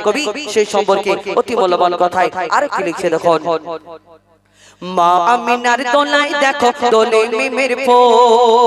কবি সেই সম্পর্কে অতি মূল্যবান কথায় আর কি লিখছে দেখুন। মা আমিনার দোলায় দেখো দোলে মিমের ফুল,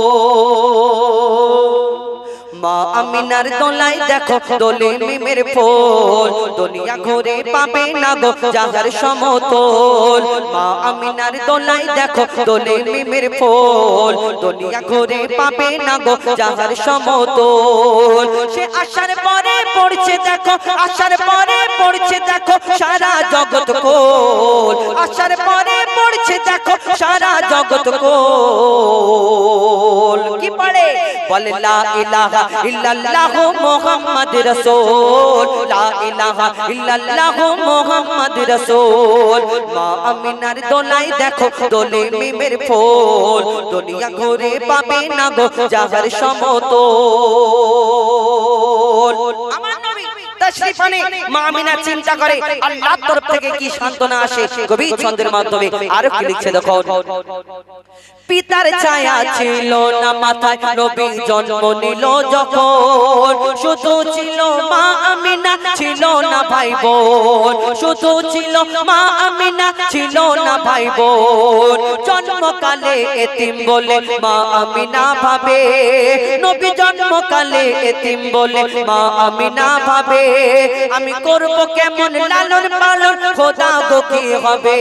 মা আমিনার দোলায় দেখো দোলে মিমের ফুল, দুনিয়া ঘুরে পাবে না গো যাহার সমতল। মা আমিনার দোলায় দেখো দোলে মিমের ফুল, দুনিয়া ঘুরে পাবে না গো যাহার সমতল। সে আসার পরে পড়ছে দেখো, আসার পরে পড়ছে দেখো সারা জগৎ কোল, আসার পরে পড়ছে দেখো সারা জগৎ কোল। কি পড়ে? বলে লা ইলাহা ইল্লাল্লাহ মুহাম্মদ রাসূল, লা ইলাহা ইল্লাল্লাহ মুহাম্মদ রাসূল। মা আমিনার দোলায় দেখো দোলে মিমের ফুল, দুনিয়া ঘুরে পাবে না গো যাহার সমতল। আমার নবী তাশরীফ আনে, মা আমিনা চিন্তা করে আল্লাহর তরফ থেকে কি সান্ত্বনা আসে কবি ছন্দের মাধ্যমে আর কি লিখছে দেখো। পিতার ছায়া ছিল না মাথায় নবী জন্ম নিল যখন, শুধু ছিল মা আমিনা ছিল না ভাই বোন, শুধু ছিল মা আমিনা ছিল না ভাই বোন। জন্মকালে এতিম বলে মা আমিনা ভাবে, নবী জন্মকালে এতিম বলে মা আমিনা ভাবে, আমি করব কেমন লালন পালন খোদা গো কি হবে,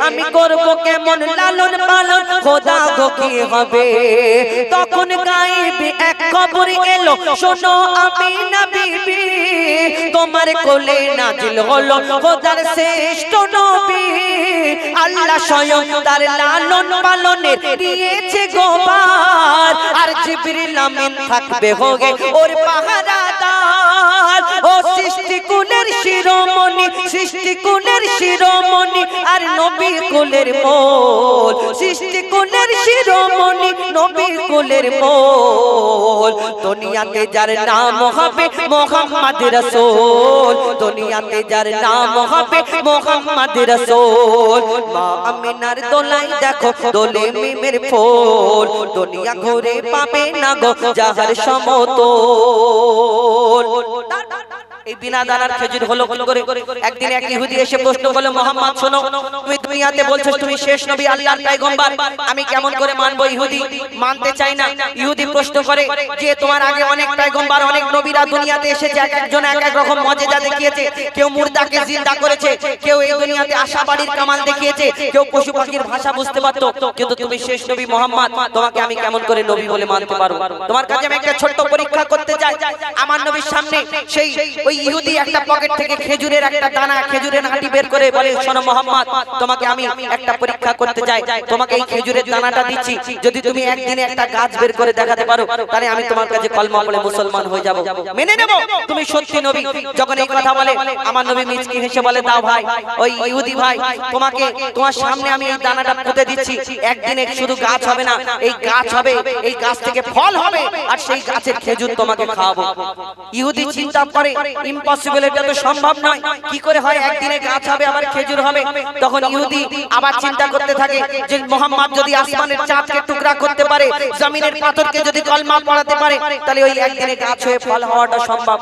আমি করব কেমন লালন পালন খোদা গো কি হবে। তখন গায়েবে এক খবর এলো, শোনো আমিনা বিবি, তোমার কোলে নাজিল হলো খোদার শ্রেষ্ঠ নবী। আল্লাহ স্বয়ং তার লালন পালনে দিয়েছে গোবার, আর জিবরিল আমিন থাকবে হোগে ওর পাহারাদার। ও সৃষ্টি কুলের শিরোমণি, সৃষ্টি কুলের শিরোমণি আর নবী কুলের মোল, সৃষ্টি কুলের শিরোমণি নবী কুলের মোল। দুনিয়াতে যার নাম হবে মুহাম্মদ রাসূল, দুনিয়াতে যার নাম হবে মুহাম্মদ রাসূল। মা আমিনার দোলায় দেখো দোলে মিমের ফুল, দুনিয়া ঘুরে পাবে না গো যাহার সমতল। এই বিনা দানার খেজুর হলো করে একদিন এক ইহুদি এসে প্রশ্ন করলো, মুহাম্মদ শোনো, তুমি দুনিয়াতে বলছো তুমি শেষ নবী আল্লাহর পয়গম্বর, আমি কেমন করে মানবো? ইহুদি মানতে চাই না। ইহুদি প্রশ্ন করে যে তোমার আগে অনেক পয়গম্বর অনেক নবীরা দুনিয়াতে এসেছে, এক একজন এক এক রকম মুজিজা দেখিয়েছে, কেউ মুর্দাকে জিন্দা করেছে, কেউ এই দুনিয়াতে আশাবাড়ির কামাল দেখিয়েছে, কেউ পশু পাখির ভাষা বুঝতে পারতো, কিন্তু তুমি শেষ নবী মুহাম্মদ, তোমাকে আমি কেমন করে নবী বলে মানতে পারবো? তোমার কাছে আমি একটা ছোট্ট পরীক্ষা করতে চাই। আমার নবীর সামনে সেই ওই ইহুদি একটা পকেট থেকে খেজুরের একটা দানা, খেজুরের আটি বের করে বলে, শোনো মুহাম্মদ, তোমাকে আমি একটা পরীক্ষা করতে চাই, তোমাকে এই খেজুরের দানাটা দিচ্ছি, যদি তুমি একদিনে একটা গাছ বের করে দেখাতে পারো তাহলে আমি তোমার কাছে কলমা পড়ে মুসলমান হয়ে যাব, মেনে নেব তুমি সত্যি নবী। যখন এই কথা বলে আমার নবী মিচকি হেসে বলে, দাও ভাই, ওই ইহুদি ভাই, তোমাকে তোমার সামনে আমি এই দানাটা পুঁতে দিচ্ছি, একদিনে শুধু গাছ হবে না, এই গাছ হবে, এই গাছ থেকে ফল হবে, আর সেই গাছের খেজুর তোমাকে খাওয়াবো। ইহুদি চিন্তা করে ইম্পসিবল, এটা তো সম্ভব নয়, কি করে হয় একদিনে গাছ হবে আবার খেজুর হবে? তখন ইহুদি আবার চিন্তা করতে থাকে যে মুহাম্মদ যদি আসমানের চাঁদকে টুকরা করতে পারে, জমিনের পাথরকে যদি কলমা পড়াতে পারে, তাহলে ওই একদিনে গাছ হয়ে ফল হওয়াটা সম্ভব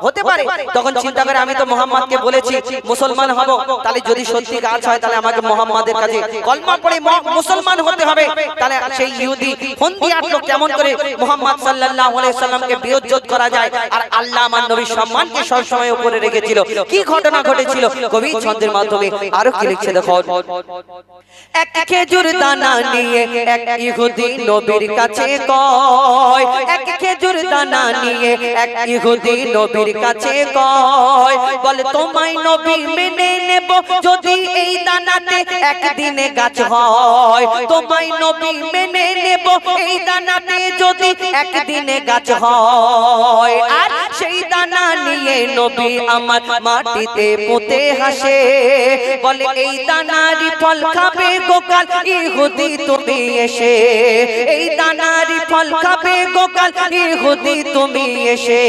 হতে পারে। তখন চিন্তা করে আমি তো মুহাম্মদকে বলেছি মুসলমান হব, তাহলে যদি সত্যি গাছ হয় তাহলে আমাকে মুহাম্মাদের কাছে কলমা পড়ে মুসলমান হতে হবে। তাহলে সেই ইহুদি ফন্দি আটলো কেমন করে মুহাম্মদ সাল্লাল্লাহু আলাইহি সাল্লামকে বেইজ্জত করা যায়, আর আল্লাহ আমার নবীর সম্মানকে সব সময় উপরে রেখেছিল। কি ঘটনা ঘটেছিল কবি ছন্দের মাধ্যমে আরো কি লিখছে দেখো। এক খেজুর দানা নিয়ে এক ইহুদি নবীর কাছে কয়, এক খেজুর দানা নিয়ে এক ইহুদি নবীর কাছে কয়, বলে তোমায় নবী মেনে নেব যদি এই দানাতে একদিনে গাছ হয়, তোমায় নবী মেনে নেব এই দানাতে যদি একদিনে গাছ হয়। আর সেই দানা নিয়ে নবী আমার মাটিতে পুঁতে হাসে, বলে এই দানারই ফল খাবে গোকাল ইহুদি তুমি এসে, এই দানারই ফল খাবে গোকাল ইহুদি তুমি এসে।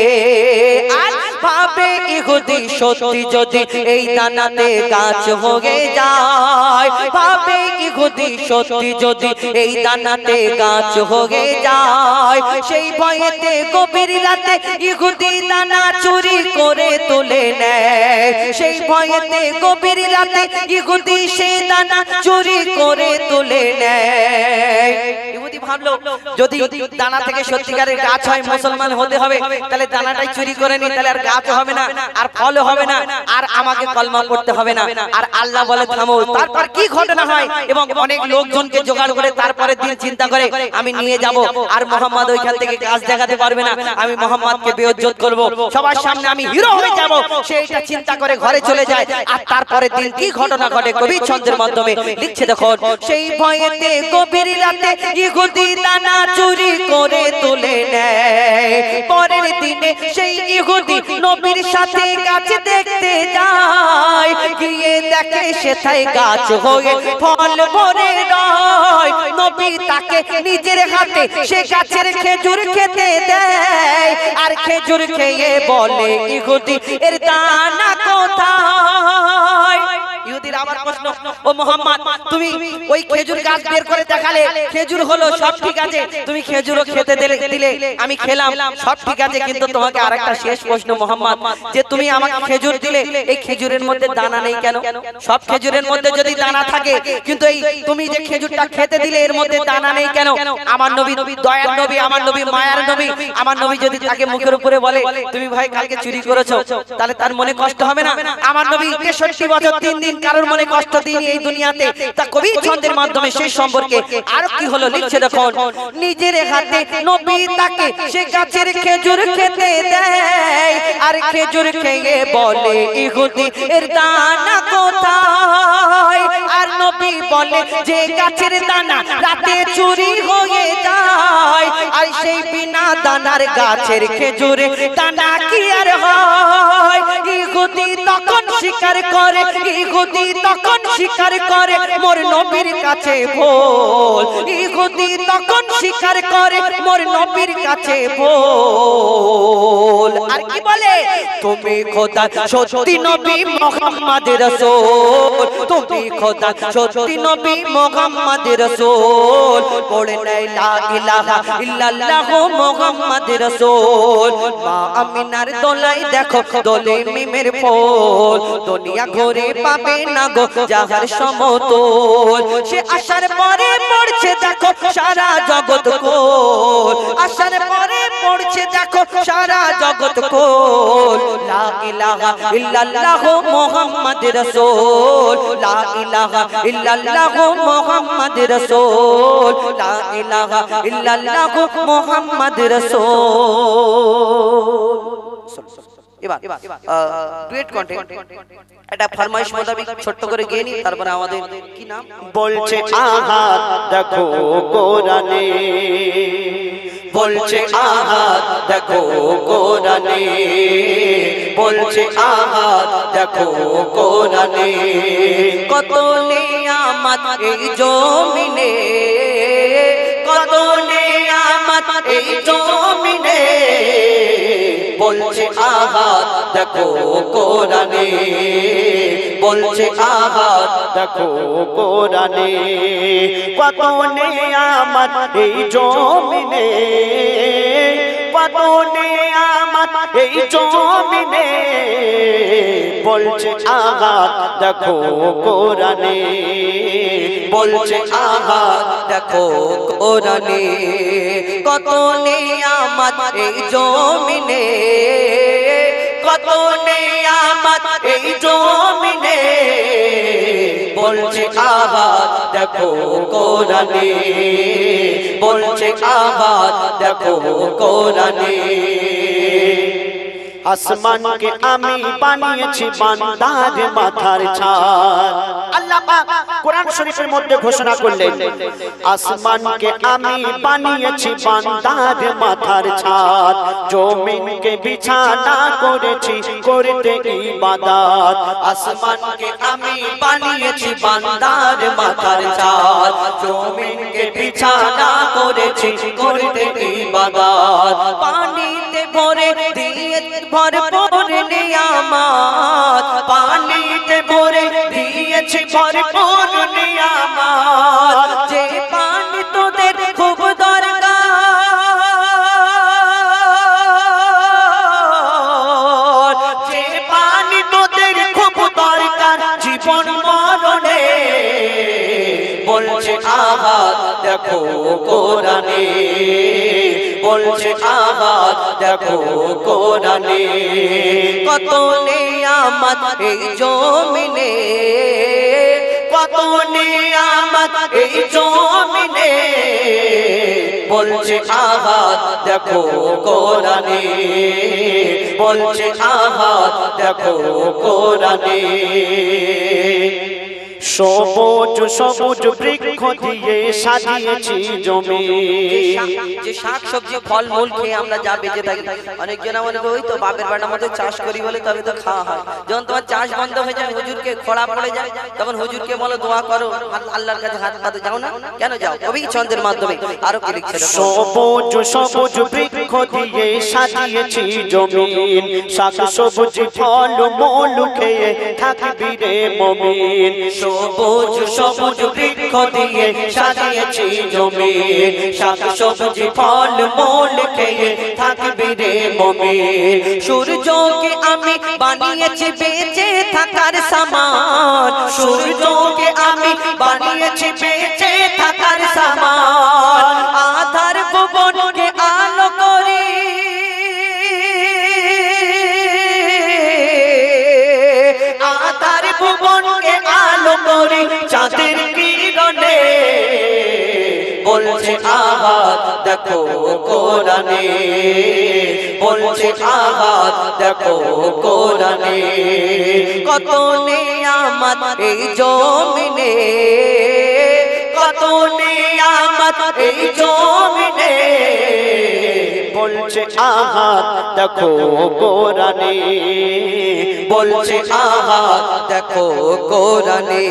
আর ভাবে ইহুদি সত্যি যদি এই দানাতে গাছ হয়ে যায়, ভাবে ইহুদি সত্যি যদি এই দানাতে গাছ হয়ে যায়, সেই ভয়েতে গভীর রাতে ইহুদি দানা চুরি করে তুলে নেয়, সেই ভয়েতে গভীর রাতে ইহুদি সেই দানা চুরি করে তুলে নেয়। ইহুদি ভাবলো যদি দানা থেকে সত্যিকারের গাছ হয়, মুসলমান হতে হবে, তাহলে দানাটাই চুরি করে নি, তাহলে আর গাছ হবে না, আর ফল হবে না, আর আমাকে কলমা পড়তে হবে না। আর আল্লাহ বলে থামো। তারপর কি ঘটনা হয় এবং অনেক লোকজনকে জোগাড় করে তারপরে দিন চিন্তা করে আমি নিয়ে যাব, আর মোহাম্মদ ওইখান থেকে গাছ দেখাতে পারবে না, আমি মোহাম্মদকে বেইজ্জত করব, সবার সামনে আমি হিরো হয়ে যাব, সেইটা চিন্তা করে ঘরে চলে যায়। আর তারপরে দিন কি ঘটনা ঘটে কবি ছন্দের মাধ্যমে লিখছে দেখুন, সেই ভয়েতে গভীর রাতে ইহুদি দানা চুরি করে তুলে নেয়। পরের দিনে সেই ইহুদি নবীর সাথে গাছ দেখতে যায়, গিয়ে দেখে সেথায় গাছ হয়ে ফল ভরে রয়। নবী তাকে নিজের হাতে সে গাছের খেজুর খেতে দেয়, আর খেজুর খেয়ে বলে ইহুদি এর দানা কোথায়? ইহুদির আবার প্রশ্ন, ও মুহাম্মদ তুমি ওই খেজুর গাছ বের করে দেখালে, খেজুর হলো সব ঠিক আছে, তুমি খেজুরও খেতে দিলে, আমি খেলাম সব ঠিক আছে, কিন্তু তোমাকে আরেকটা শেষ প্রশ্ন মুহাম্মদ, যে তুমি আমাকে খেজুর দিলে, এই খেজুরের মধ্যে দানা নেই কেন? সব খেজুরের মধ্যে যদি দানা থাকে, কিন্তু এই তুমি যে খেজুরটা খেতে দিলে এর মধ্যে দানা নেই কেন? আমার নবী দয়ার নবী, আমার নবী মায়ার নবী, আমার নবী যদি তাকে মুখের উপরে বলে তুমি ভাই কালকে চুরি করেছো, তাহলে তার মনে কষ্ট হবে না? আমার নবী 63 বছর 3 দিন কারোর মনে কষ্ট দিইনি এই দুনিয়াতে। তা কবি ছন্দের মাধ্যমে সেই সম্পর্কে আর কি হলো লিখছে দেখুন, নিজের হাতে নবী তাকে সে গাছের খেজুর খেতে দেয়, আর খেজুর খেয়ে বলে ইহুদি এর দানা কোথায়? আর নবী বলে যে গাছের দানা রাতে চুরি হয়ে যায়, আর সেই বিনা দানার গাছের খেজুরে দানা কি আর হয়? ইহুদি তখন স্বীকার করে, ইহুদি তখন স্বীকার করে মোর নবীর কাছে ভুল, ইহুদি তখন স্বীকার করে মোর নবীর কাছে ভুল। আর কি বলে, তুমি খোদা সত্যি নবী মুহাম্মদ রাসূল, তুমি খোদা সত্যি নবী মুহাম্মদ রাসূল, পড়ে নাই লা ইলাহা ইল্লাল্লাহ মুহাম্মদ রাসূল। মা আমিনার দোলাই দেখো দোলে মিমের ফুল, দুনিয়া ঘুরে পাবে না গো যাহার সমতল, সে আসার পরে পড়ছে দেখো সারা জগৎ কোল, আসার পরে পড়ছে দেখো সারা জগৎ কোল। লা ইলাহা ইল্লাল্লাহ মুহাম্মদ রাসূল, লা ইলাহা ইল্লাল্লাহ মুহাম্মদ রাসূল, লা ইলাহা ইল্লাল্লাহ মুহাম্মদ রাসূল। এবার ডুয়েট কন্টেন্ট এটা ফরমাইশ মোতাবেক ছোট্ট করে গেয়ে নি, তারপরে আমাদের কি নাম বলছে আহাত দেখো কোরআনে, বলছে আহাত দেখো কোরআনে, বলছে আহাত দেখো কোরআনে, কত নিয়ামত এই জমিনে, কত নিয়ামত এই জমিনে, বলছে আহাত দেখো কোরআনে, বলছে আহাত দেখো কোরআনে, কত নিয়ামত এই জমিনে, কত নিয়ামত এই জমিনে, বলছে আহাত দেখো কোরআনে, বলছে আহাত দেখো কোরআনে, কত নিয়ামত এই জমিনে, কত নিয়ামত এই জমিনে, বলছে আহাত দেখো কোরআনে, বলছে আহাত দেখো কোরআনে। আসমানকে আমি বানিয়েছি বান্দার মাথার ছাদ, আল্লাহ পাক কোরআন শরীফের মধ্যে ঘোষণা করলেন, আসমানকে আমি বানিয়েছি বান্দার মাথার ছাদ, জমিনকে বিছানা করেছি করতে ইবাদত, আসমানকে আমি বানিয়েছি বান্দার মাথার ছাদ, জমিনকে বিছানা করেছি করতে ইবাদত, পানিতে ভরে দিয়ে ভরপুর নিয়ামত, পানিতে ভরে দিয়েছি ভরপুর নিয়ামত, যে পানি তোদের খুব দরকার, যে পানি তোদের খুব দরকার জীবন মরণে, বলছে আহাদ দেখো কোরআনে, বলছে আহাদ দেখো কোরআনে, কত নিয়ামত এই জমিনে, কত নিয়ামত এই জমিনে, বলছে আহাদ দেখো কোরআনে, বলছে আহাদ দেখো কোরআনে। সবুজ সবুজ বৃক্ষ দিয়ে সাজিয়েছি জমি, যে শাক সবজি ফল মূল খেয়ে আমরা যা বেঁচে থাকি, অনেকজন মনে করে ওই তো বাপের বাড়ির মধ্যে চাষ করি বলে তবে তো খাওয়া হয়। যখন তোমার চাষ বন্ধ হয়ে যায়, হুজুরকে খরা পড়ে যায়, তখন হুজুরকে বলো দোয়া করো, আল্লাহর কাছে হাত পাতো, যাও না কেন যাও? কবি ছন্দের মাধ্যমে আরো কি লিখছে, সবুজ সবুজ বৃক্ষ দিয়ে সাজিয়েছি জমিন, শাক সবজি ফল মূল খেয়ে থাকবি রে মুমিন। সবুজ সবুজ বৃক্ষ দিয়ে সাজিয়েছি জমিন, শাক সবজি ফল মূল খেয়ে থাকবি রে মুমিন। সূর্যকে আমি বানিয়েছি বেঁচে থাকার সামান, সূর্যকে আমি বানিয়েছি বেঁচে থাকার সামান, আধার ভুবনকে আলো করি, আধার ভুবনকে আলো করি চাঁদের কিরণে, বলছে আহাদ দেখো কোরআনে, বলছে আহাদ দেখো কোরআনে, কত নিয়ামত এই জমিনে, কত নিয়ামত এই জমিনে, বলছে আহাদ দেখো কোরআনে, বলছে আহাদ দেখো কোরআনে।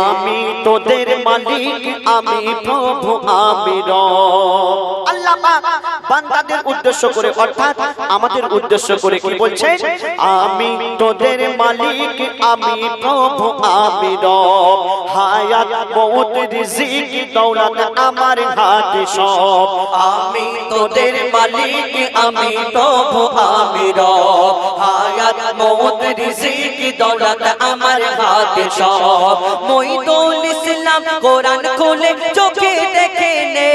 আমি তোদের মালিক, আমি প্রভু, আমি রব। আল্লাহ পাক বান্দাদের উদ্দেশ্য করে অর্থাৎ আমাদের উদ্দেশ্য করে কি বলছে? আমি তোদের মালিক, আমি প্রভু, আমি রব। হায়াত মওত রিজিক দৌলত আমার হাতে সব। আমি তোদের মালিক, আমি প্রভু, আমি রব। হায়াত মওত রিজিক দৌলত আমার হাতে সব। মঈদুল ইসলাম কোরআন খুলে চোখে দেখে নে,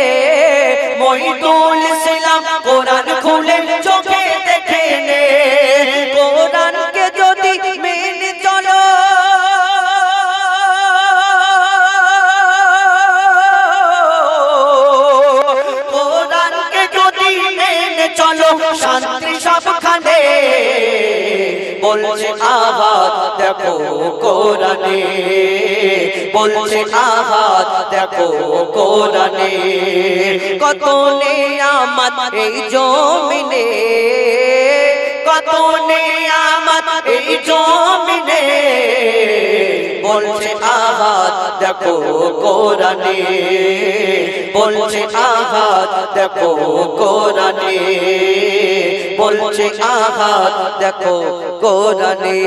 মঈদুল ইসলাম কোরআন খুলে চোখে দেখে নে, কোরআনকে যদি মেনে চলো, কোরআনকে যদি মেনে চলো শান্তি সবখানে, বলছে আহাদ দেখো কোরআনে, বলছে আহাদ দেখো কোরআনে, কত নিয়ামত এই জমিনে, কত নিয়ামত এই জমিনে, বলছে আহাদ দেখো কোরআনে, বলছে আহাদ দেখো কোরআনে, বলছে আহাদ দেখো কোরআনে।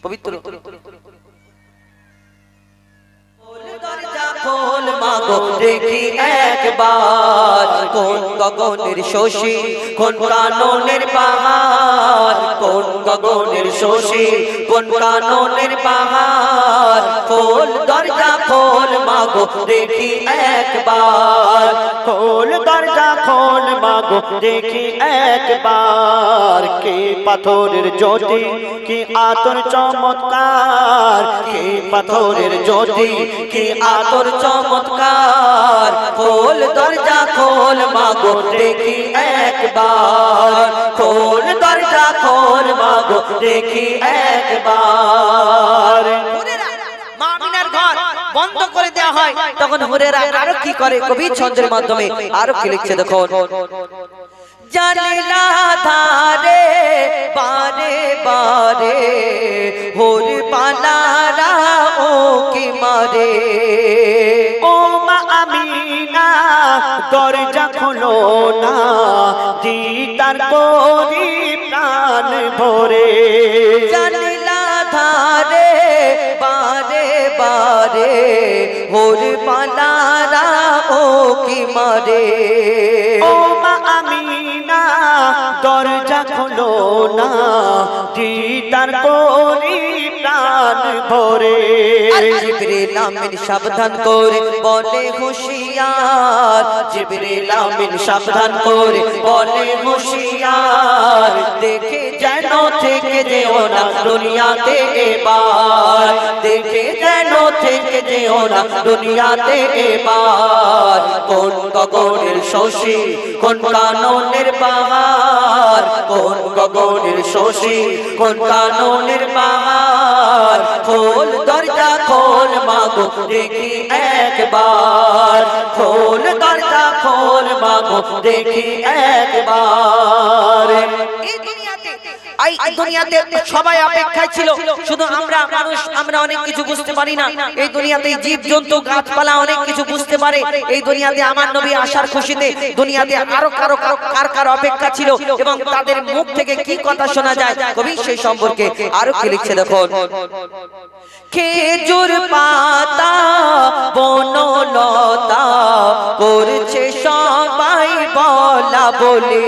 পবিত্র খোল মাগো দেখি একবার, কোন গগনের শশী, কোন কাননের পাহাড়, কোন গগনের শশী, কোন কাননের পাহাড়, খোল দরজা খোল মাগো দেখি একবার, খোল দরজা খোল মাগো দেখি একবার, কে পাথরের জ্যোতি, কি আতর চমৎকার, কে পাথরের জ্যোতি, কি আতর চমৎকার, খোল দরজা খোল মাগো দেখি একবার, খোল দরজা খোল মাগো দেখি একবার। মা আমিনার ঘর বন্ধ করে দেওয়া হয়, তখন হুরেরা আরো কি করে কবি ছন্দের মাধ্যমে আরো কি লিখছে দেখো, জালিলা ধারে বারে বারে হোর পালারা ও কি মারে, ও মা আমিনা দরজা খোলো না, দিদার করি প্রাণ ভরে। জানলা ধারে বারে বারে ওর পালারা ও কি মারে। ও মা আমিনা দরজা খোলো না, দিদার করি প্রাণ ভরে। জিবরিল আমিন সাবধান করে বলে হুঁশিয়ার, জিবরিল আমিন সাবধান করে বলে হুঁশিয়ার, দেখে যেন থেকে যেও না দুনিয়াতে এবার, দেখে যেন থেকে যেও না দুনিয়াতে এবার। কোন গগনের শশী কোন কাননের বাহার, কোন গগনের শশী কোন কাননের বাহার। খোল দরজা খোল মাগো দেখি একবার, খোল দরজা খোল মাগো দেখি একবার। এই দুনিয়াতে সবাই অপেক্ষায় ছিল, শুধু আমরা মানুষ আমরা অনেক কিছু বুঝতে পারি না। এই দুনিয়াতে জীবজন্তু গাছপালা অনেক কিছু বুঝতে পারে। এই দুনিয়াতে আমার নবী আসার খুশিতে দুনিয়াতে আরো কার অপেক্ষা ছিল এবং তাদের মুখ থেকে কি কথা শোনা যায়, কবি সেই সম্পর্কে আরো কি লিখছে দেখুন। খেজুর পাতা বনলতা করছে সবাই বলা বলে,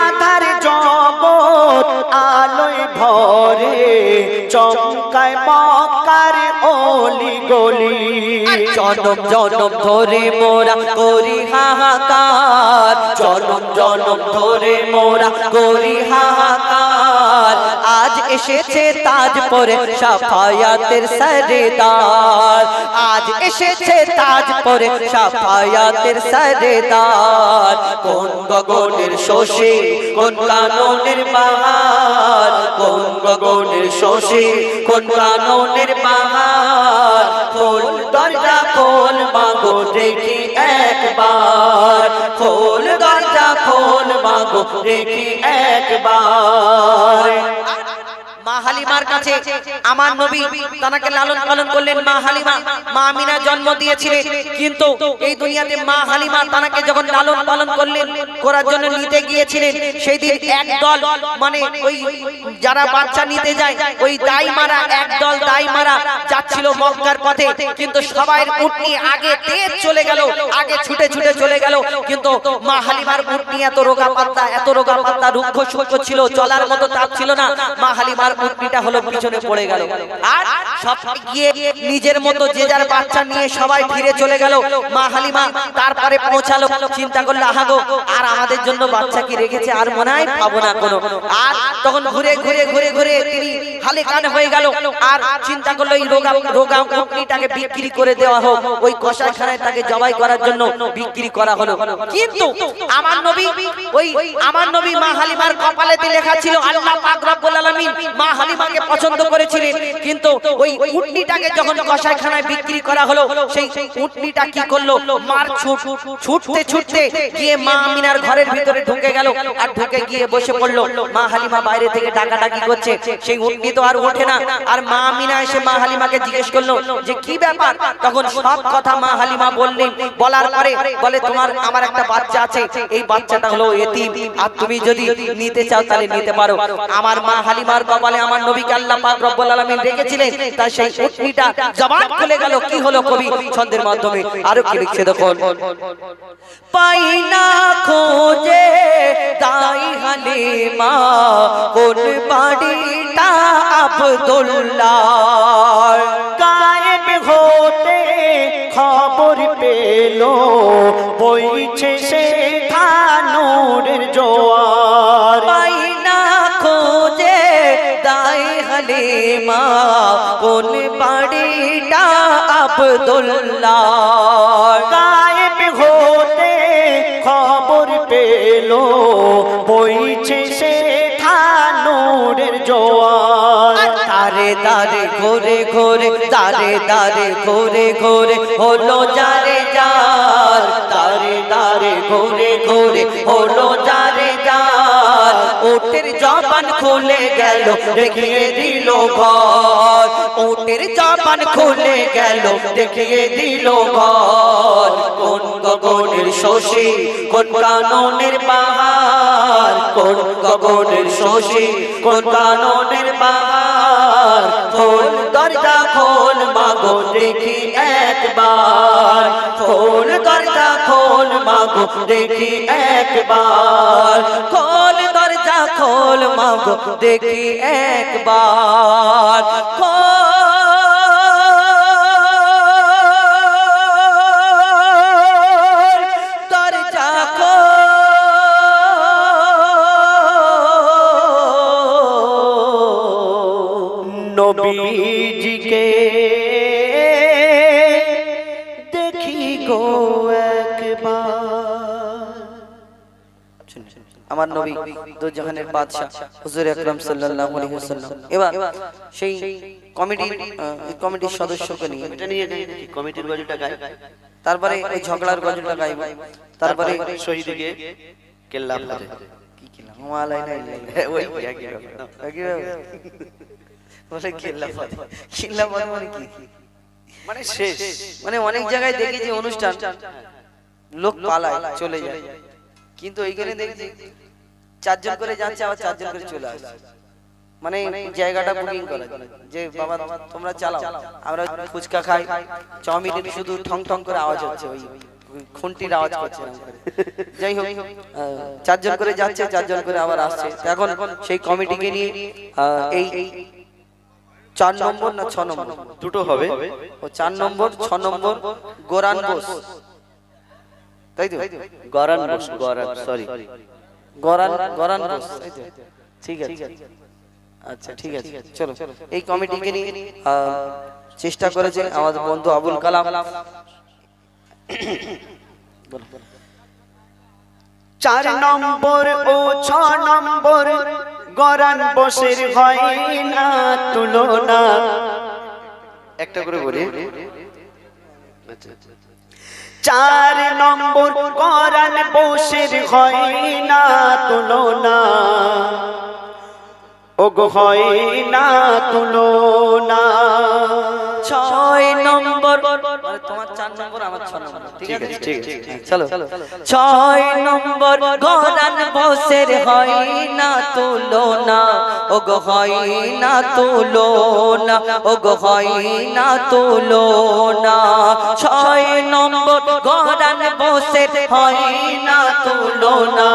আধার জগৎ আলোয় ভরে চমকায় মক্কার অলি গলি। জনম জনম ধরে মোরা করি হাহাকার, জনম জনম ধরে মোরা করি হাহাকার। আজ এসেছে তাজ পরে সাফায়াতের সরদার, আজ এসেছে তাজ পরে সাফায়াতের সরদার। কোন গগনের শশী কোন কাননের বাহার, কোন গগনের শশী কোন কাননের বাহার। খোল দরজা খোল মাগো দেখি একবার, খোল দরজা খোল মাগো দেখি একবার। মা হালিমার কাছে আমার নবী তাকে লালন পালন করলেন। মা হালিমা মা আমিনা জন্ম দিয়েছিলেন, কিন্তু এই দুনিয়াতে মা হালিমা তাকে যখন লালন পালন করলেন করার জন্য নিতে গিয়েছিলেন, সেই দিন এক দল মানে ওই যারা বাচ্চা নিতে যায় ওই দাইমারা একদল দাইমারা যাচ্ছিল মক্কার পথে, কিন্তু সবাইয়ের উটনি আগে তেজ চলে গেল, আগে ছুটে ছুটে চলে গেল। কিন্তু মা হালিমার উটনি এত রোগা পাতলা রুক্ষ সূক্ষ্ম ছিল, চলার মতো তাপ ছিল না। মা হালিমার উটনিটা হলো পিছনে পড়ে গেল, আর সব গিয়ে নিজের মতো যে যার বাচ্চা নিয়ে সবাই ফিরে চলে গেল। মা হালিমা তারপরে পৌঁছালো, চিন্তা করলো আহাগো আর আমাদের জন্য বাচ্চা কি রেখেছে, আর মনে হয় পাবো না কোনো। আর তখন ঘুরে ঘুরে ঘুরে ঘুরে তিনি হালে কানে হয়ে গেল, আর চিন্তা করলো এই রোগা উটনিটাকে বিক্রি করে দেওয়া হোক, ওই কসাইখানায় তাকে জবাই করার জন্য বিক্রি করা হলো। কিন্তু আমার নবী মা হালিমার কপালেতে লেখা ছিল আল্লাহ পাক রব্বুল আলামিন মা হালিমাকে পছন্দ করেছিলেন। কিন্তু ওই উটনিটাকে যখন কসাইখানায় বিক্রি করা হলো, সেই উটনিটা কি করলো, মার ছুটতে ছুটতে গিয়ে মা আমিনার ঘরের ভিতরে ঢুকে গেল, আর ঢুকে গিয়ে বসে পড়লো। মা হালিমা বাইরে থেকে ডাকাডাকি করছে, সেই উটনি তো আর ওঠে না। আর মা আমিনা এসে মা হালিমাকে জিজ্ঞেস করলো যে কি ব্যাপার। তখন সব কথা মা হালিমা বললেন, বলার পরে বলে আমার একটা বাচ্চা আছে, এই বাচ্চাটা হলো এতিম, আর তুমি যদি নিতে চাও তাহলে নিতে পারো। আমার মা হালিমার কপালে আমার নবীকে আল্লাহ পাক রব্বুল আলামিন রেখেছিলেন, তাই সেই উটনিটা জবান খুলে গেল। কি হলো কবি ছন্দের মাধ্যমে আরো কি লিখছে দেখুন। পাই না খোঁজে দাই হালিমা কোন বাড়িটা আব্দুল্লাহ, গায়েব হতে খবর পেল বইছে সে ধানুরের জোয়ার। পাই না খোঁজে দাই হালিমা কোন বাড়িটা আব্দুল্লাহ, গায়েব হতে খবর পেল বইছে সে ধানুরের জোয়ার। দারে দারে ঘুরে ঘুরে দারে দারে ঘুরে ঘুরে হলো যারে যার, দারে দারে ঘুরে ঘুরে হলো যারে যার। ওটের জবান খুলে গেল দেখিয়ে দিল ঘর উটের জবান খুলে গেল দেখিয়ে দিল ঘর কোন গগনের শশী কোন কাননের বাহার কোন গগনের শশী কোন কাননের বাহার খোল দরজা খোল মাগো দেখি একবার খোল দরজা খোল মাগো দেখি একবার খোল দরজা খোল মাগো দেখি একবার খোল দরজা খোল নবীজিকে দেখি গো একবার আমার নবী দু জাহানের বাদশা হুজুর আকরাম সাল্লাল্লাহু আলাইহি ওয়াসাল্লাম এবার সেই কমিটির সদস্যকে নিয়ে এটা নিয়ে কমিটির গজলটা গায় তারপরে ওই ঝগড়ার গজলটা গাইব তারপরে শহীদকে কেল্লা ফাতে কি কিলাম ওয়ালাই নাই ওই একই রকম বলে কেল্লা ফাতে কিল্লা মানে কি মানে শেষ মানে অনেক জায়গায় দেখেছি অনুষ্ঠান লোক পালায় চলে যায় কিন্তু এইখানে দেখছি চারজন করে যাচ্ছে আবার চারজন করে চলে আসছে মানে জায়গাটা বুকিং করা যে বাবা তোমরা চালাও আমরা ফুচকা খাই চাউমিনের শুধু ঠং ঠং করে আওয়াজ হচ্ছে ওই খুন্তির আওয়াজ করছে এরকম করে যাই হোক চারজন করে যাচ্ছে চারজন করে আবার আসছে তো এখন সেই কমিটিকে নিয়ে এই 4 নম্বর না 6 নম্বর দুটো হবে ও 4 নম্বর 6 নম্বর গোরান বোস তাই তো গরান সরি গরান বোস তাই তো ঠিক আছে আচ্ছা ঠিক আছে চলো এই কমিটিকে নিয়ে চেষ্টা করেছে আমাদের বন্ধু আবুল কালাম 4 নম্বর ও 6 নম্বর গরান বসের হয় না তুলনা একটা করে বলি 4 নম্বর গরান বসের হয় না তুলনা ওগো হয় না তুলনা 6 নম্বর তোমার 4 নম্বর আমার 6 নম্বর ঠিক আছে চলো 6 নম্বর গরান বসের হয় না তুলনা ওগো হয় না তুলনা ওগো হয় না তুলনা 6 নম্বর গরান বসের হয় না তুলনা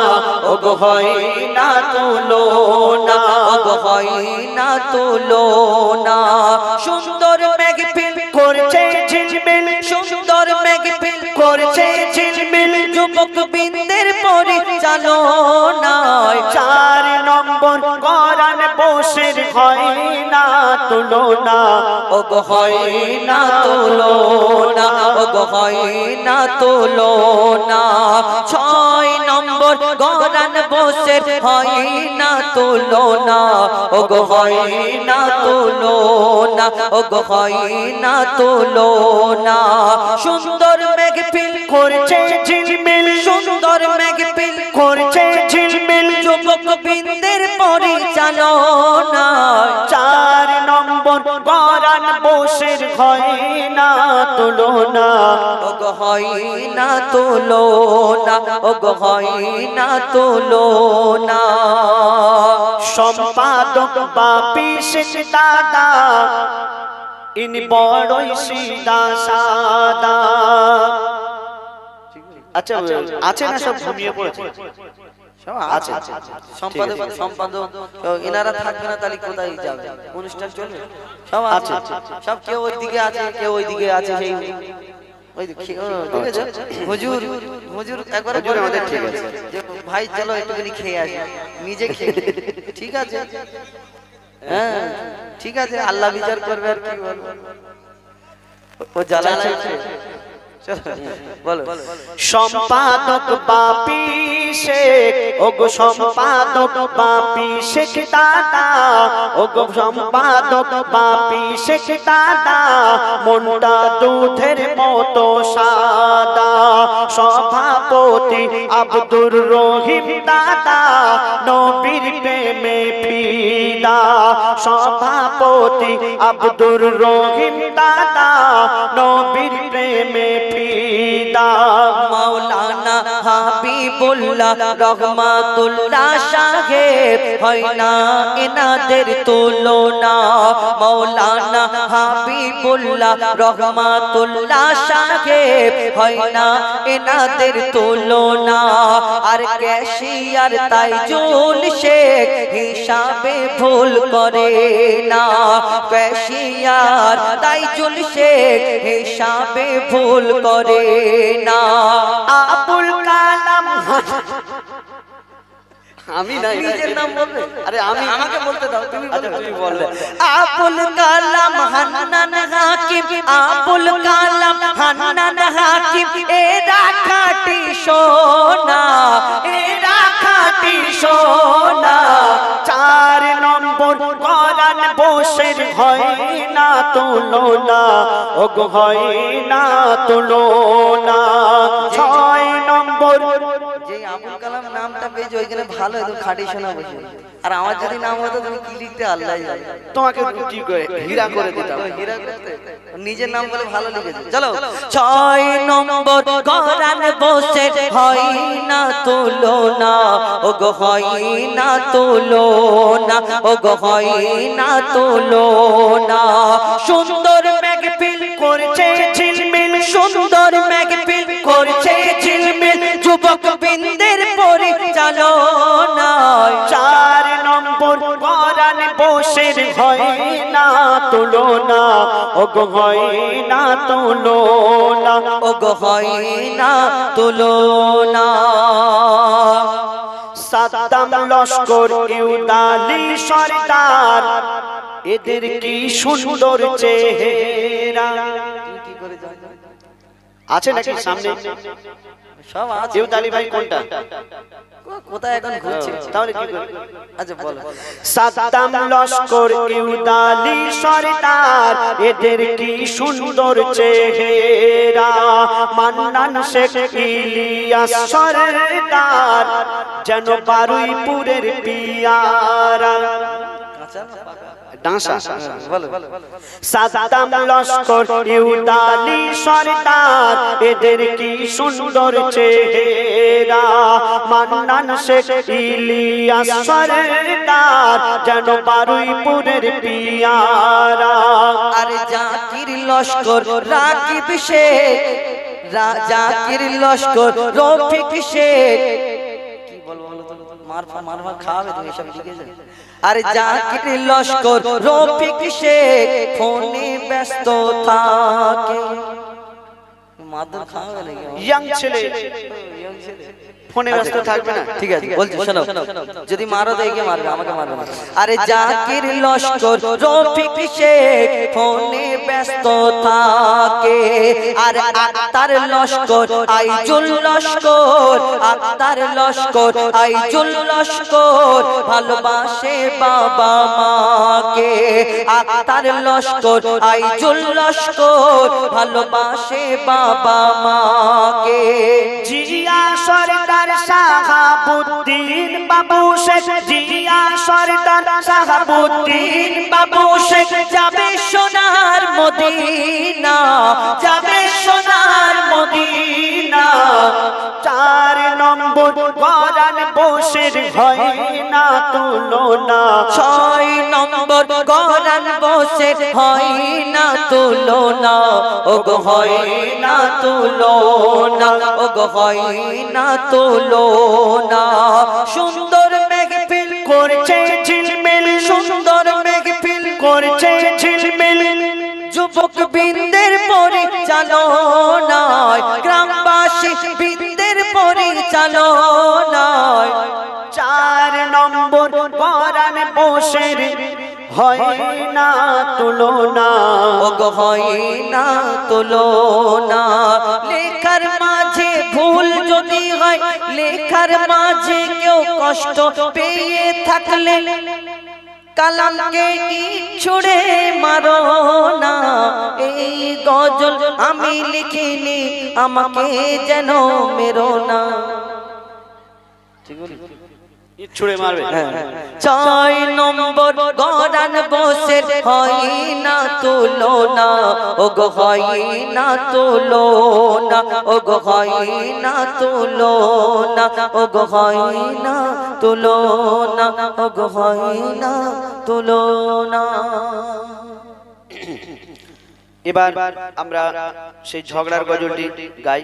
ওগো হয় না তুলনা ওগো হয় না তুলনা সুন্দর মেঘফিল করছে ঝিলমিল সুন্দর মেঘফিল করছে ঝিলমিল যুবক বৃন্দের পরিচালনায় 4 নম্বর গরান বসের হয় না তুলনা ওগো হয় না তুলনা ওগো হয় না তুলনা 6 নম্বর গরান বসের হয় না তুলনা ওগো হয় না তুলনা ওগো হয় না তুলনা সুন্দর মেঘফিল করছে ঝিলমিল সুন্দর মেঘফিল করছে ঝিলমিল যুবক বৃন্দের পরিচালনায় 4 নম্বর গরান বসের হয় না তুলনা ওগো হয় না তুলনা ওগো হয় না তুলনা সম্পাদক বাপি শেখ দাদা ইন বড়ই সিদা সাদা আচ্ছা আছে না সব ঘুমিয়ে পড়েছে আছে সম্পাদক এনারা থাকবে না তাহলে কোথায় যাবে অনুষ্ঠান চলবে সব আছে সব কেউ ওইদিকে আছে কেউ ওইদিকে আছে সেই ওই ঠিক আছে হুজুর হুজুর একবার আমাদের ঠিক আছে যে ভাই চলো একটুখানি খেয়ে আসি নিজে খেয়ে ঠিক আছে হ্যাঁ ঠিক আছে আল্লাহ বিচার করবে আর কি বলবো ও জ্বালা চলছে বলো সম্পাদক বাপি শেখ, ওগো সম্পাদক বাপি শেখ দাদা, ওগো সম্পাদক বাপি শেখ দাদা, মনটা দুধের মতো সাদা। সভাপতি আব্দুর রহিম দাদা, নবীর প্রেমে ফিদা। সভাপতি আব্দুর রহিম দাদা, নবীর প্রেমে ফিদা। মাওলানা হাবিবুল্লাহ রহমাতুল্লাহ সাহেব, হয় না এনাদের তুলনা। মাওলানা হাবিবুল্লাহ রহমাতুল্লাহ সাহেব, হয় না এনাদের তুলনা। আর ক্যাশিয়ার তাইজুল শেখ, হিসাবে ভুল করে না। ক্যাশিয়ার তাইজুল শেখ, হিসাবে ভুল করে না। আবুল কালাম, আমি নাই, নিজের নাম বলবে? আরে আমি, আমাকে বলতে দাও, তুমি বলবে। আবুল কালাম হান্নান হাকিম, আবুল কালাম হান্নান হাকিম, এরা খাঁটি সোনা, এরা খাঁটি সোনা। 4 নম্বর কোরআন বসে হয় না তুলনা, ওগো হয় না তুলনা। 6 নম্বর, যে আবুল কালাম নামটা পেয়েছে ওইখানে ভালো একদম খাঁটি সোনা বসে। আর আমার যদি নাম হতো তুমি কি লিখতে আল্লাহ জানে। তোমাকে কি করে হীরা করে দিতাম। হীরা করতে নিজের নাম বলে ভালো লিখেছে। চলো 6 নম্বর কোরআন বসে হয় না তুলনা, ওগো হয় না তুলনা, ওগো হয় না তুলনা। সুন্দর মেঘফিল করছে ঝিলমিল, সুন্দর মেঘফিল করছে ঝিলমিল, যুবক বৃন্দের পরিচালনায়। 4 নম্বর কোরআন বসে হয় না তুলনা, ওগো হয় না তুলনা, ওগো হয় না তুলনা। সাদ্দাম লস্কর ইউদালি সরদার, এদের কি সুন্দর চেহারা। কি করে জানো? আছে নাকি সামনে? সব আছে। ইউদালি ভাই কোনটা? কোথায় এখন ঘুরছে? তাহলে কি করে? আচ্ছা বলো। সাদ্দাম লস্কর ইউদালি সরদার, এদের কি সুন্দর চেহারা। মান্নান শেখ ইলিয়াস সরদার, যেন বারুইপুরের পিয়ারা। আচ্ছা পাকা ডাঁসা। বলো। সাদ্দাম লস্কর ইউদালি সরদার, এদের কি সুন্দর চেহারা। মান্নান শেখ ইলিয়াস সরদার, যেন বারুইপুরের পিয়ারা। আরে জাকির লস্কর রাকিব শেখ, জাকির লস্কর রফিক শেখ, কি বলবো বলো তো? মারফা খাওয়াবে তুমি সব লিখেছো। আরে জাকির লস্কর রফিক শেখ, ফোনে ব্যস্ত থাকে। মাদুর খাওয়াবে নাকি? ইয়াং ছেলে ফোনে ব্যস্ত থাকবে না। ঠিক আছে বলছি শোনো, যদি মারো তো একে মারবে, আমাকে মারবে না। আরে জাকির লস্কর রফিক শেখ, ফোনে ব্যস্ত থাকে। আর আক্তার লস্কর আইজুল লস্কর, আক্তার লস্কর আইজুল লস্কর, ভালোবাসে বাবা মাকে। আক্তার লস্কর আইজুল লস্কর, ভালোবাসে বাবা মাকে। জিয়া সরদার শাহাবুদ্দিন বাবু শেখ, জিয়া সরদার শাহাবুদ্দিন বাবু শেখ, যাবে সোনার মদিনা, যাবে সোনার মদিনা। 4 নম্বর কোরআন বসে হয় না তুলনা। 6 নম্বর কোরআন বসে হয় না তুলনা, ওগো হয় না তুলনা, ওগো হয় না তুলনা। সুন্দর মেঘফিল করছে ঝিলমিল, সুন্দর মেঘফিল করছে ঝিলমিল, যুবক বৃন্দের পরিচালনায়, গ্রামবাসী বৃন্দের পরিচালনায়। 4 নম্বর কোরআন বসে হয় না তুলনা, ও গো হয় না তুলনা। লেখার মাঝে ভুল যদি হয়, লেখার মাঝে কেউ কষ্ট পেয়ে থাকলে কালামকে ইট ছুঁড়ে মারো না। এই গজল আমি লিখিনি, আমাকে যেন মেরো না। ইট ছুঁড়ে মারবে। 6 নম্বর গরান বসে হয় না তুলনা, ও গো হয় না তুলনা, ও গো হয় না তুলনা, ও গো হয় না তুলনা, ও গো হয় না তুলনা। এবার আমরা সেই ঝগড়ার গজলটি গাই।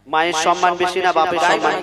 মায়ের সম্মান বেশি না বাপের সম্মান?